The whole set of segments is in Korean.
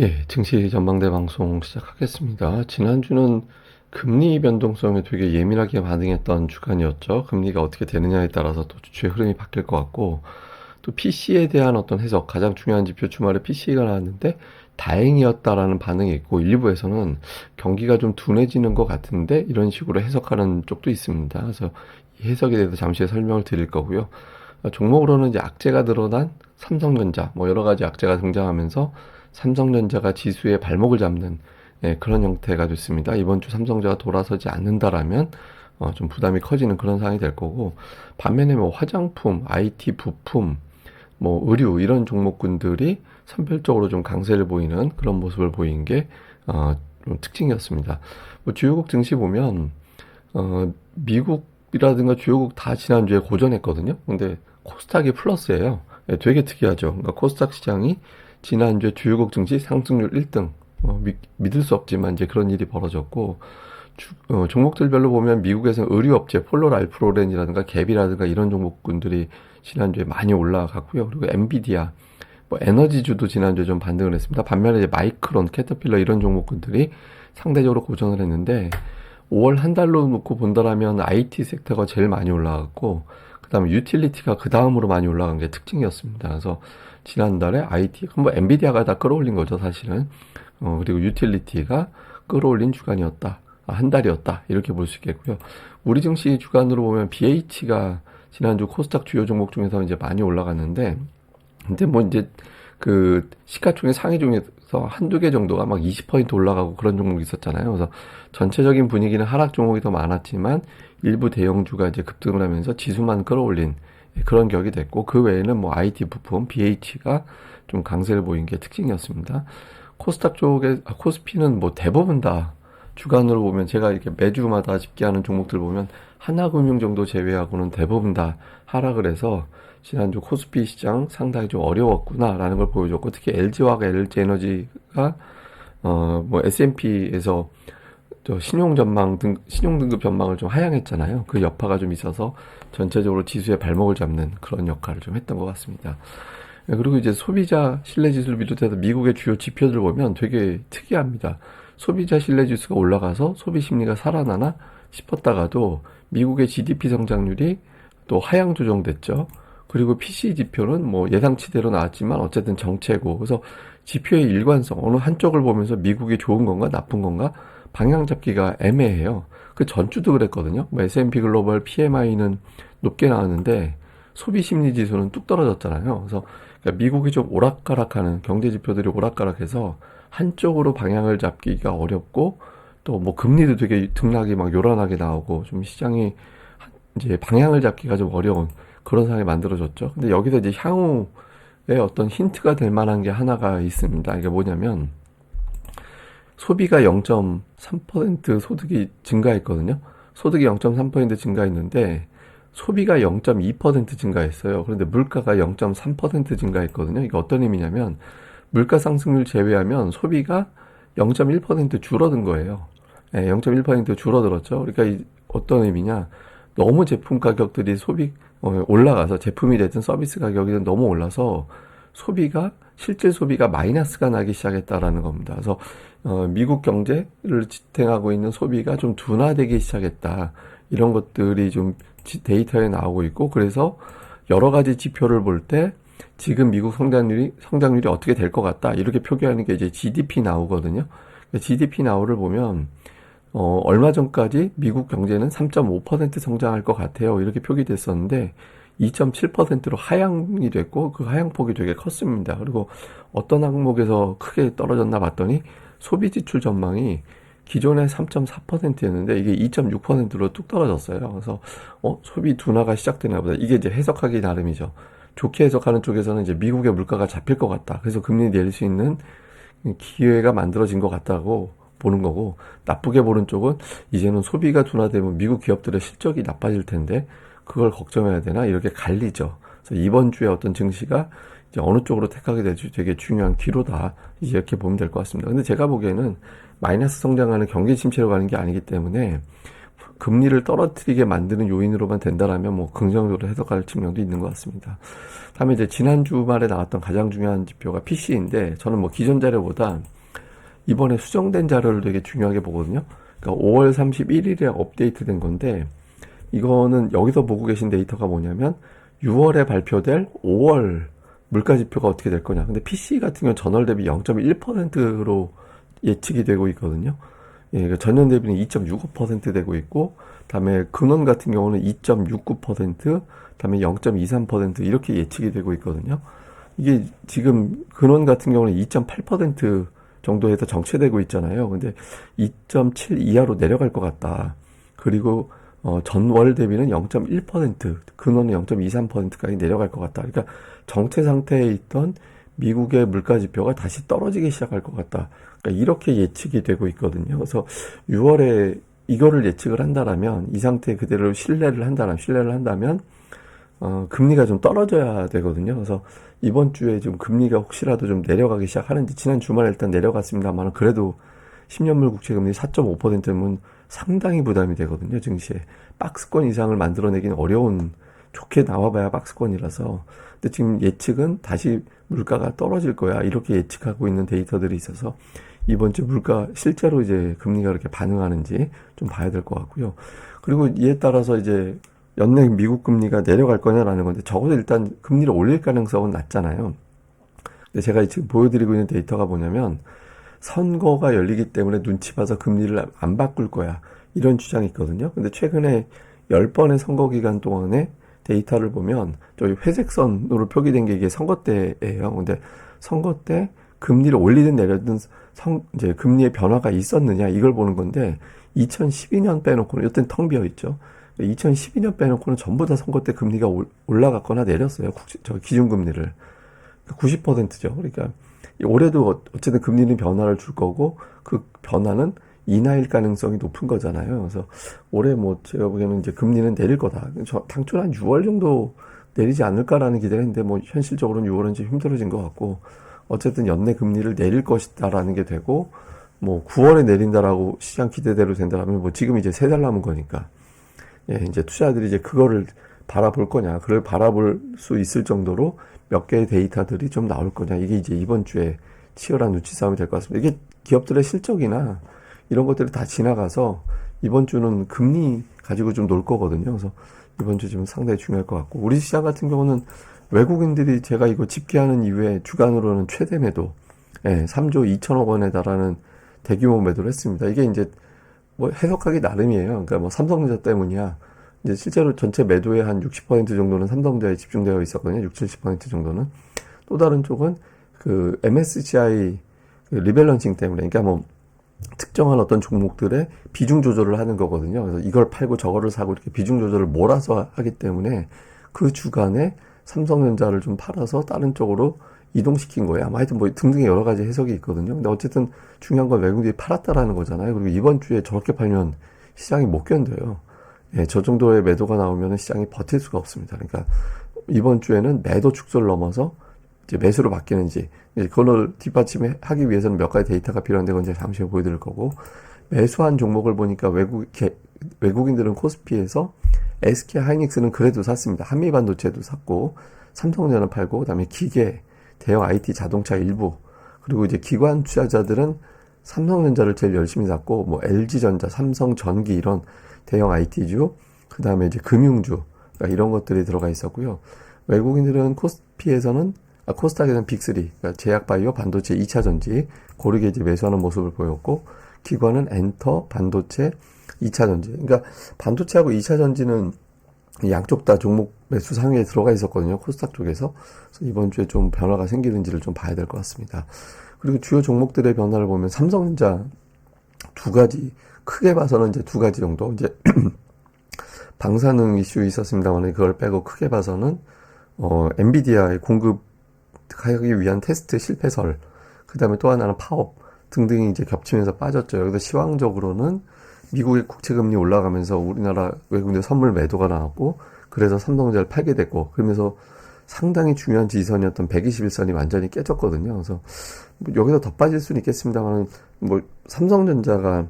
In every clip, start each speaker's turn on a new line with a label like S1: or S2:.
S1: 예, 증시 전망대 방송 시작하겠습니다. 지난주는 금리 변동성에 되게 예민하게 반응했던 주간이었죠. 금리가 어떻게 되느냐에 따라서 또 주의 흐름이 바뀔 것 같고, 또 PC에 대한 어떤 해석, 가장 중요한 지표 주말에 PC가 나왔는데 다행이었다라는 반응이 있고, 일부에서는 경기가 좀 둔해지는 것 같은데 이런 식으로 해석하는 쪽도 있습니다. 그래서 이 해석에 대해서 잠시 설명을 드릴 거고요. 종목으로는 이제 악재가 드러난 삼성전자, 뭐 여러 가지 악재가 등장하면서 삼성전자가 지수의 발목을 잡는 그런 형태가 됐습니다. 이번 주 삼성전자가 돌아서지 않는다라면 좀 부담이 커지는 그런 상황이 될 거고, 반면에 뭐 화장품, IT 부품, 뭐 의류 이런 종목군들이 선별적으로 좀 강세를 보이는 그런 모습을 보인 게 좀 특징이었습니다. 뭐 주요국 증시 보면 미국이라든가 주요국 다 지난주에 고전했거든요. 근데 코스닥이 플러스예요. 되게 특이하죠. 그러니까 코스닥 시장이 지난주에 주요국 증시 상승률 1등. 믿을 수 없지만 이제 그런 일이 벌어졌고, 종목들별로 보면 미국에서는 의류업체, 폴로랄프로렌이라든가 갭이라든가 이런 종목군들이 지난주에 많이 올라갔고요. 그리고 엔비디아, 뭐 에너지주도 지난주에 좀 반등을 했습니다. 반면에 이제 마이크론, 캐터필러 이런 종목군들이 상대적으로 고전을 했는데, 5월 한 달로 놓고 본다라면 IT 섹터가 제일 많이 올라갔고, 그 다음에 유틸리티가 그 다음으로 많이 올라간 게 특징이었습니다. 그래서 지난달에 IT, 뭐 엔비디아가 다 끌어올린 거죠, 사실은. 그리고 유틸리티가 끌어올린 주간이었다. 한 달이었다. 이렇게 볼 수 있겠고요. 우리 증시 주간으로 보면 BH가 지난주 코스닥 주요 종목 중에서 이제 많이 올라갔는데, 근데 뭐 이제 그 시가총액 상위 중에서 한두 개 정도가 막 20% 올라가고 그런 종목이 있었잖아요. 그래서 전체적인 분위기는 하락 종목이 더 많았지만 일부 대형주가 이제 급등을 하면서 지수만 끌어올린 그런 격이 됐고, 그 외에는 뭐 IT 부품, BH가 좀 강세를 보인 게 특징이었습니다. 코스닥 쪽에, 코스피는 뭐 대부분 다 주간으로 보면 제가 이렇게 매주마다 집계하는 종목들 보면 하나금융 정도 제외하고는 대부분 다 하락을 해서 지난주 코스피 시장 상당히 좀 어려웠구나라는 걸 보여줬고, 특히 LG화학, LG에너지가 뭐 S&P에서 신용 전망 신용 등급 전망을 좀 하향했잖아요. 그 여파가 좀 있어서 전체적으로 지수의 발목을 잡는 그런 역할을 좀 했던 것 같습니다. 그리고 이제 소비자 신뢰지수를 비롯해서 미국의 주요 지표들 보면 되게 특이합니다. 소비자 신뢰지수가 올라가서 소비 심리가 살아나나 싶었다가도 미국의 GDP 성장률이 또 하향 조정됐죠. 그리고 PC 지표는 뭐 예상치대로 나왔지만 어쨌든 정체고, 그래서 지표의 일관성, 어느 한쪽을 보면서 미국이 좋은 건가 나쁜 건가 방향 잡기가 애매해요. 그 전주도 그랬거든요. 뭐 S&P 글로벌 PMI는 높게 나왔는데 소비 심리 지수는 뚝 떨어졌잖아요. 그래서 그러니까 미국이 좀 오락가락하는, 경제 지표들이 오락가락해서 한쪽으로 방향을 잡기가 어렵고, 또 뭐 금리도 되게 등락이 막 요란하게 나오고 좀 시장이 이제 방향을 잡기가 좀 어려운 그런 상황이 만들어졌죠. 근데 여기서 이제 향후에 어떤 힌트가 될 만한 게 하나가 있습니다. 이게 뭐냐면 소비가 0.3% 소득이 증가했거든요. 소득이 0.3% 증가했는데 소비가 0.2% 증가했어요. 그런데 물가가 0.3% 증가했거든요. 이게 어떤 의미냐면 물가 상승률 제외하면 소비가 0.1% 줄어든 거예요. 네, 0.1% 줄어들었죠. 그러니까 어떤 의미냐? 너무 제품 가격들이 올라가서, 제품이 됐든 서비스 가격이든 너무 올라서 소비가, 실질 소비가 마이너스가 나기 시작했다라는 겁니다. 그래서 미국 경제를 지탱하고 있는 소비가 좀 둔화되기 시작했다. 이런 것들이 좀 데이터에 나오고 있고, 그래서 여러 가지 지표를 볼 때 지금 미국 성장률이 어떻게 될 것 같다. 이렇게 표기하는 게 이제 GDP 나오거든요. GDP 나오를 보면 얼마 전까지 미국 경제는 3.5% 성장할 것 같아요. 이렇게 표기됐었는데 2.7%로 하향이 됐고, 그 하향폭이 되게 컸습니다. 그리고 어떤 항목에서 크게 떨어졌나 봤더니 소비 지출 전망이 기존에 3.4%였는데 이게 2.6%로 뚝 떨어졌어요. 그래서 소비 둔화가 시작되나 보다. 이게 이제 해석하기 나름이죠. 좋게 해석하는 쪽에서는 이제 미국의 물가가 잡힐 것 같다. 그래서 금리 내릴 수 있는 기회가 만들어진 것 같다고 보는 거고, 나쁘게 보는 쪽은 이제는 소비가 둔화되면 미국 기업들의 실적이 나빠질 텐데 그걸 걱정해야 되나, 이렇게 갈리죠. 그래서 이번 주에 어떤 증시가 이제 어느 쪽으로 택하게 될지 되게 중요한 기로다, 이제 이렇게 보면 될 것 같습니다. 근데 제가 보기에는 마이너스 성장하는 경기 침체로 가는 게 아니기 때문에 금리를 떨어뜨리게 만드는 요인으로만 된다라면 뭐 긍정적으로 해석할 측면도 있는 것 같습니다. 다음에 이제 지난 주말에 나왔던 가장 중요한 지표가 PC인데 저는 뭐 기존 자료보다 이번에 수정된 자료를 되게 중요하게 보거든요. 그러니까 5월 31일에 업데이트된 건데 이거는 여기서 보고 계신 데이터가 뭐냐면 6월에 발표될 5월 물가지표가 어떻게 될 거냐. 근데 PC 같은 경우는 전월 대비 0.1%로 예측이 되고 있거든요. 예, 그러니까 전년 대비는 2.65% 되고 있고, 다음에 근원 같은 경우는 2.69%, 다음에 0.23% 이렇게 예측이 되고 있거든요. 이게 지금 근원 같은 경우는 2.8% 정도에서 정체되고 있잖아요. 근데 2.7 이하로 내려갈 것 같다. 그리고 전월 대비는 0.1%, 근원은 0.23%까지 내려갈 것 같다. 그러니까 정체 상태에 있던 미국의 물가 지표가 다시 떨어지기 시작할 것 같다. 그러니까 이렇게 예측이 되고 있거든요. 그래서 6월에 이거를 예측을 한다라면 이 상태 그대로 신뢰를 한다면 금리가 좀 떨어져야 되거든요. 그래서 이번 주에 좀 금리가 혹시라도 좀 내려가기 시작하는지 지난 주말에 일단 내려갔습니다만 그래도 10년물 국채금리 4.5%면 상당히 부담이 되거든요. 증시에 박스권 이상을 만들어내기는 어려운 좋게 나와봐야 박스권이라서 근데 지금 예측은 다시 물가가 떨어질 거야 이렇게 예측하고 있는 데이터들이 있어서 이번 주 물가 실제로 이제 금리가 그렇게 반응하는지 좀 봐야 될 것 같고요. 그리고 이에 따라서 이제 연내 미국 금리가 내려갈 거냐라는 건데 적어도 일단 금리를 올릴 가능성은 낮잖아요. 근데 제가 지금 보여드리고 있는 데이터가 뭐냐면 선거가 열리기 때문에 눈치 봐서 금리를 안 바꿀 거야 이런 주장이 있거든요. 근데 최근에 10번의 선거 기간 동안에 데이터를 보면 저희 회색선으로 표기된 게 이게 선거 때예요. 근데 선거 때 금리를 올리든 내리든 이제 금리의 변화가 있었느냐 이걸 보는 건데 2012년 빼놓고는 이때 텅 비어 있죠. 2012년 빼놓고는 전부 다 선거 때 금리가 올라갔거나 내렸어요. 기준금리를 90%죠. 그러니까 올해도 어쨌든 금리는 변화를 줄 거고 그 변화는 인하일 가능성이 높은 거잖아요. 그래서 올해 뭐 제가 보기에는 이제 금리는 내릴 거다. 당초는 한 6월 정도 내리지 않을까라는 기대를 했는데 뭐 현실적으로는 6월은 좀 힘들어진 것 같고 어쨌든 연내 금리를 내릴 것이다라는 게 되고 뭐 9월에 내린다라고 시장 기대대로 된다라면 뭐 지금 이제 3달 남은 거니까 예, 이제 투자자들이 이제 그거를 바라볼 거냐, 그걸 바라볼 수 있을 정도로 몇 개의 데이터들이 좀 나올 거냐, 이게 이제 이번 주에 치열한 눈치 싸움이 될 것 같습니다. 이게 기업들의 실적이나 이런 것들이 다 지나가서 이번 주는 금리 가지고 좀 놀 거거든요. 그래서 이번 주 좀 상당히 중요할 것 같고, 우리 시장 같은 경우는 외국인들이 제가 이거 집계하는 이후에 주간으로는 최대 매도, 예, 3조 2천억 원에 달하는 대규모 매도를 했습니다. 이게 이제 뭐 해석하기 나름이에요. 그러니까 뭐 삼성전자 때문이야. 이제 실제로 전체 매도의 한 60% 정도는 삼성전자에 집중되어 있었거든요. 60, 70% 정도는. 또 다른 쪽은 그 MSCI 그 리밸런싱 때문에, 그러니까 뭐 특정한 어떤 종목들의 비중 조절을 하는 거거든요. 그래서 이걸 팔고 저거를 사고 이렇게 비중 조절을 몰아서 하기 때문에 그 주간에 삼성전자를 좀 팔아서 다른 쪽으로 이동시킨 거예요. 아마 하여튼 뭐 등등의 여러 가지 해석이 있거든요. 근데 어쨌든 중요한 건 외국인들이 팔았다라는 거잖아요. 그리고 이번 주에 저렇게 팔면 시장이 못 견뎌요. 예, 저 정도의 매도가 나오면 시장이 버틸 수가 없습니다. 그러니까 이번 주에는 매도 축소를 넘어서 이제 매수로 바뀌는지, 그걸 뒷받침하기 위해서는 몇 가지 데이터가 필요한데 그건 제가 잠시 후에 보여드릴 거고, 매수한 종목을 보니까 외국인들은 코스피에서 SK 하이닉스는 그래도 샀습니다. 한미반도체도 샀고, 삼성전자는 팔고, 그다음에 기계, 대형 IT 자동차 일부, 그리고 이제 기관 투자자들은 삼성전자를 제일 열심히 샀고, 뭐 LG전자, 삼성전기 이런 대형 IT주, 그 다음에 이제 금융주, 그러니까 이런 것들이 들어가 있었고요. 외국인들은 코스피에서는 코스닥에서는 빅3, 그러니까 제약바이오, 반도체, 2차전지 고르게 이제 매수하는 모습을 보였고, 기관은 엔터, 반도체, 2차전지. 그러니까 반도체하고 2차전지는 양쪽 다 종목 매수 상위에 들어가 있었거든요. 코스닥 쪽에서. 그래서 이번 주에 좀 변화가 생기는지를 좀 봐야 될 것 같습니다. 그리고 주요 종목들의 변화를 보면 삼성전자 두 가지, 크게 봐서는 이제 두 가지 정도. 이제 방사능 이슈 있었습니다만 그걸 빼고 크게 봐서는 엔비디아의 공급하기 위한 테스트 실패설, 그 다음에 또 하나는 파업 등등이 이제 겹치면서 빠졌죠. 여기서 시황적으로는 미국의 국채금리 올라가면서 우리나라 외국인들 선물 매도가 나왔고, 그래서 삼성전자를 팔게 됐고, 그러면서 상당히 중요한 지지선이었던 121선이 완전히 깨졌거든요. 그래서 뭐 여기서 더 빠질 수는 있겠습니다만, 뭐 삼성전자가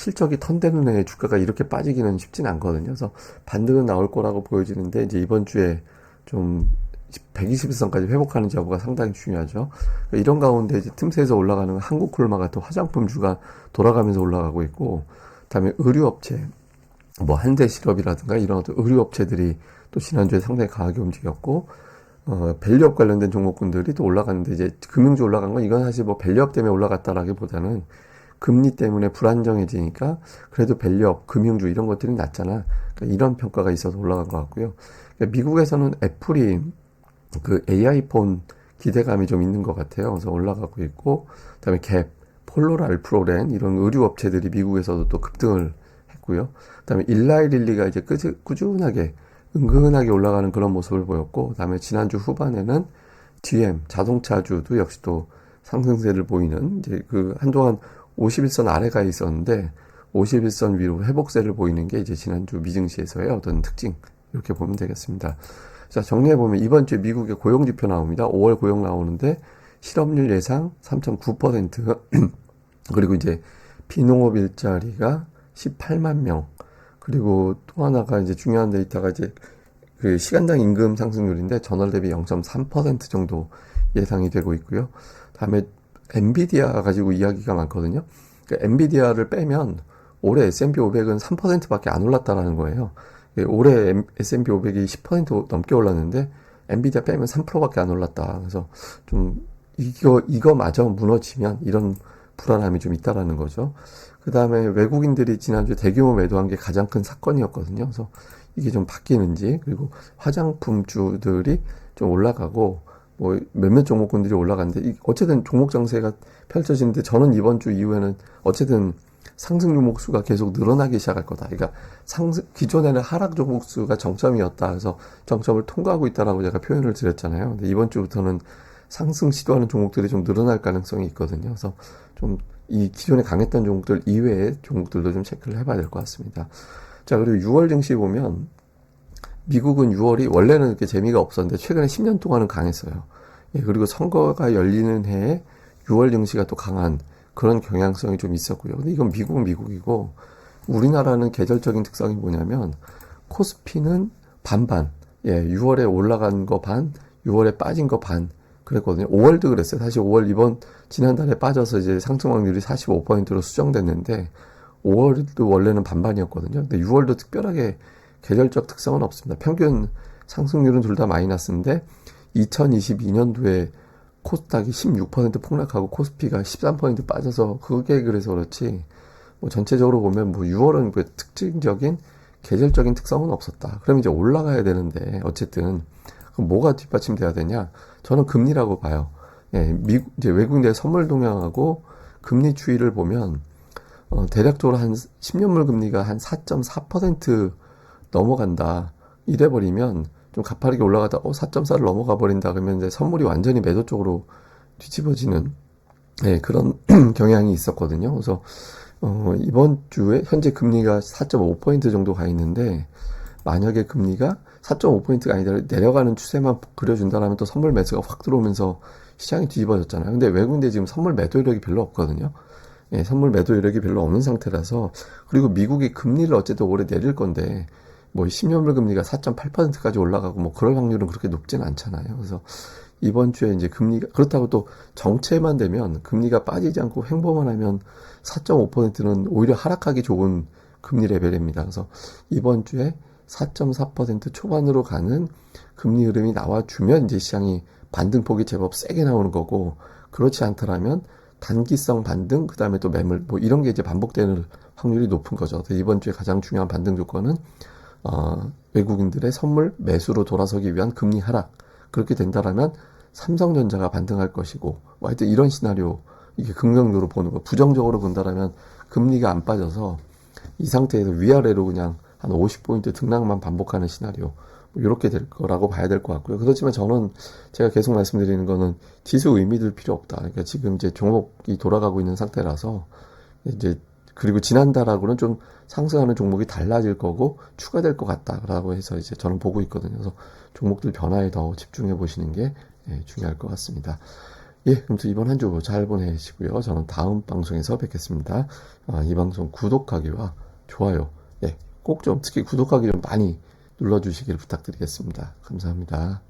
S1: 실적이 턴되는 해에 주가가 이렇게 빠지기는 쉽진 않거든요. 그래서 반등은 나올 거라고 보여지는데 이제 이번 주에 좀 120일선까지 회복하는지 여부가 상당히 중요하죠. 이런 가운데 이제 틈새에서 올라가는 한국콜마 같은 화장품주가 돌아가면서 올라가고 있고, 그다음에 의류업체, 뭐 한대실업이라든가 이런 어떤 의류업체들이 또 지난주에 상당히 강하게 움직였고, 밸류업 관련된 종목군들이 또 올라갔는데, 이제 금융주 올라간 건 이건 사실 뭐 밸류업 때문에 올라갔다라기보다는 금리 때문에 불안정해지니까 그래도 밸류업, 금융주 이런 것들이 낫잖아. 그러니까 이런 평가가 있어서 올라간 것 같고요. 그러니까 미국에서는 애플이 그 AI 폰 기대감이 좀 있는 것 같아요. 그래서 올라가고 있고, 그다음에 갭, 폴로라, 알프로렌 이런 의류 업체들이 미국에서도 또 급등을 했고요. 그다음에 일라이릴리가 이제 꾸준하게 은근하게 올라가는 그런 모습을 보였고, 그다음에 지난주 후반에는 GM 자동차주도 역시 또 상승세를 보이는, 이제 그 한동안 51선 아래가 있었는데 51선 위로 회복세를 보이는 게 이제 지난주 미증시에서의 어떤 특징, 이렇게 보면 되겠습니다. 자, 정리해보면 이번 주에 미국의 고용지표 나옵니다. 5월 고용 나오는데 실업률 예상 3.9%, 그리고 이제 비농업 일자리가 18만 명, 그리고 또 하나가 이제 중요한 데이터가 이제 그 시간당 임금 상승률인데 전월 대비 0.3% 정도 예상이 되고 있고요. 다음에 엔비디아 가지고 이야기가 많거든요. 그러니까 엔비디아를 빼면 올해 S&P 500은 3%밖에 안 올랐다라는 거예요. 올해 S&P 500이 10% 넘게 올랐는데 엔비디아 빼면 3%밖에 안 올랐다. 그래서 좀 이거마저 무너지면 이런 불안함이 좀 있다라는 거죠. 그 다음에 외국인들이 지난주에 대규모 매도한 게 가장 큰 사건이었거든요. 그래서 이게 좀 바뀌는지, 그리고 화장품주들이 좀 올라가고 뭐 몇몇 종목군들이 올라갔는데 어쨌든 종목 장세가 펼쳐지는데, 저는 이번 주 이후에는 어쨌든 상승 종목 수가 계속 늘어나기 시작할 거다. 그러니까 기존에는 하락 종목 수가 정점이었다. 그래서 정점을 통과하고 있다라고 제가 표현을 드렸잖아요. 근데 이번 주부터는 상승 시도하는 종목들이 좀 늘어날 가능성이 있거든요. 그래서 좀 이 기존에 강했던 종목들 이외의 종목들도 좀 체크를 해봐야 될 것 같습니다. 자, 그리고 6월 증시 보면 미국은 6월이 원래는 이렇게 재미가 없었는데 최근에 10년 동안은 강했어요. 예, 그리고 선거가 열리는 해에 6월 증시가 또 강한 그런 경향성이 좀 있었고요. 근데 이건 미국은 미국이고, 우리나라는 계절적인 특성이 뭐냐면 코스피는 반반, 예, 6월에 올라간 거 반, 6월에 빠진 거 반 그랬거든요. 5월도 그랬어요. 사실 5월 지난달에 빠져서 이제 상승 확률이 45%로 수정됐는데 5월도 원래는 반반이었거든요. 근데 6월도 특별하게 계절적 특성은 없습니다. 평균 상승률은 둘 다 마이너스인데 2022년도에 코스닥이 16% 폭락하고 코스피가 13% 빠져서 그게 그래서 그렇지, 뭐 전체적으로 보면 뭐 6월은 그 특징적인 계절적인 특성은 없었다. 그럼 이제 올라가야 되는데 어쨌든 그럼 뭐가 뒷받침돼야 되냐? 저는 금리라고 봐요. 예, 이제 외국인들의 선물 동향하고 금리 추이를 보면 대략적으로 한 10년물 금리가 한 4.4% 넘어간다. 이래버리면 좀 가파르게 올라가다 4.4를 넘어가 버린다 그러면 이제 선물이 완전히 매도 쪽으로 뒤집어지는, 네, 그런 경향이 있었거든요. 그래서 이번 주에 현재 금리가 4.5% 정도 가 있는데, 만약에 금리가 4.5%가 아니라 내려가는 추세만 그려준다면 또 선물 매수가 확 들어오면서 시장이 뒤집어졌잖아요. 근데 외국인들 지금 선물 매도 이력이 별로 없거든요. 예, 선물 매도 이력이 별로 없는 상태라서, 그리고 미국이 금리를 어쨌든 올해 내릴 건데 뭐 10년물 금리가 4.8%까지 올라가고 뭐 그럴 확률은 그렇게 높진 않잖아요. 그래서 이번 주에 이제 금리가, 그렇다고 또 정체만 되면 금리가 빠지지 않고 횡보만 하면 4.5%는 오히려 하락하기 좋은 금리 레벨입니다. 그래서 이번 주에 4.4% 초반으로 가는 금리 흐름이 나와주면 이제 시장이 반등폭이 제법 세게 나오는 거고, 그렇지 않더라면 단기성 반등, 그 다음에 또 매물, 뭐 이런 게 이제 반복되는 확률이 높은 거죠. 그래서 이번 주에 가장 중요한 반등 조건은 외국인들의 선물 매수로 돌아서기 위한 금리 하락. 그렇게 된다라면 삼성전자가 반등할 것이고, 뭐 하여튼 이런 시나리오, 이게 긍정적으로 보는 거. 부정적으로 본다라면 금리가 안 빠져서 이 상태에서 위아래로 그냥 한 50포인트 등락만 반복하는 시나리오, 뭐 이렇게 될 거라고 봐야 될 것 같고요. 그렇지만 저는 제가 계속 말씀드리는 거는 지수 의미 둘 필요 없다. 그러니까 지금 이제 종목이 돌아가고 있는 상태라서, 이제 그리고 지난달하고는 좀 상승하는 종목이 달라질 거고 추가될 것 같다라고 해서 이제 저는 보고 있거든요. 그래서 종목들 변화에 더 집중해 보시는 게 중요할 것 같습니다. 예, 아무튼 이번 한 주 잘 보내시고요. 저는 다음 방송에서 뵙겠습니다. 이 방송 구독하기와 좋아요, 예, 꼭 좀 특히 구독하기 좀 많이 눌러주시기를 부탁드리겠습니다. 감사합니다.